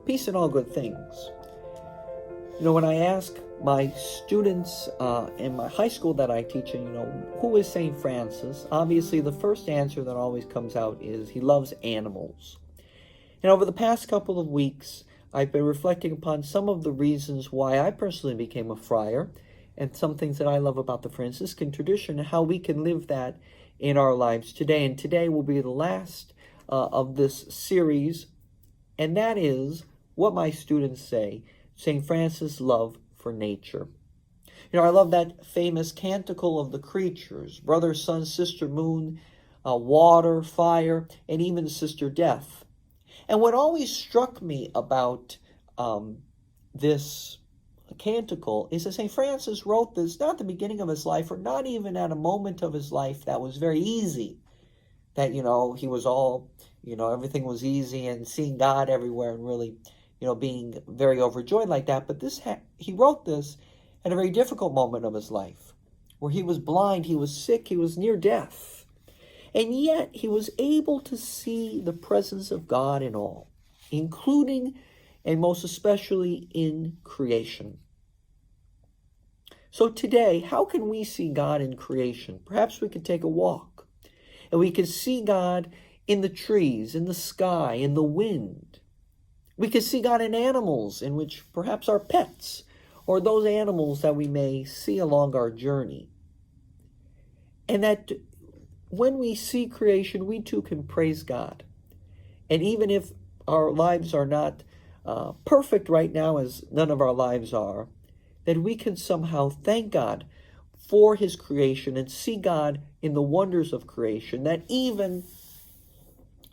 peace and all good things. When I ask my students in my high school that I teach in, who is St. Francis? Obviously, the first answer that always comes out is he loves animals. And over the past couple of weeks, I've been reflecting upon some of the reasons why I personally became a friar and some things that I love about the Franciscan tradition and how we can live that in our lives today. And today will be the last of this series, and that is what my students say, St. Francis' love for nature. I love that famous canticle of the creatures, brother, sun, sister, moon, water, fire, and even sister, death. And what always struck me about this canticle is that St. Francis wrote this not at the beginning of his life, or not even at a moment of his life that was very easy, that, he was all, everything was easy and seeing God everywhere and really, being very overjoyed like that. But he wrote this at a very difficult moment of his life, where he was blind, he was sick, he was near death. And yet he was able to see the presence of God in all, including and most especially in creation. So today, how can we see God in creation? Perhaps we could take a walk, and we could see God in the trees, in the sky, in the wind. We could see God in animals, in which perhaps our pets, or those animals that we may see along our journey. And that when we see creation, we too can praise God. And even if our lives are not perfect right now, as none of our lives are, that we can somehow thank God for his creation and see God in the wonders of creation, that even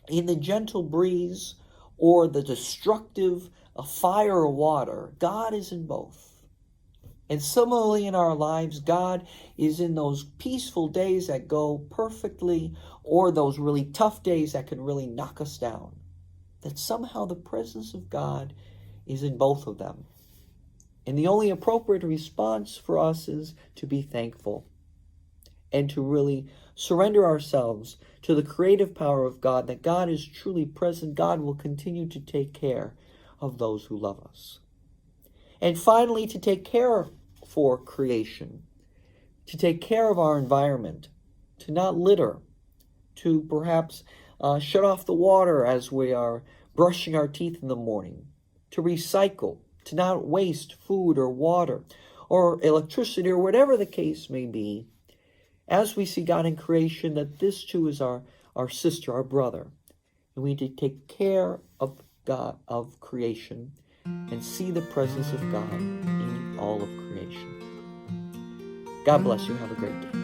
in the gentle breeze or the destructive fire or water, God is in both. And similarly in our lives, God is in those peaceful days that go perfectly, or those really tough days that can really knock us down. That somehow the presence of God is in both of them. And the only appropriate response for us is to be thankful and to really surrender ourselves to the creative power of God, that God is truly present. God will continue to take care of those who love us. And finally, to take care for creation, to take care of our environment, to not litter, to perhaps shut off the water as we are brushing our teeth in the morning, to recycle, to not waste food or water or electricity or whatever the case may be, as we see God in creation, that this too is our sister, our brother. And we need to take care of God, of creation, and see the presence of God in all of creation. God bless you. Have a great day.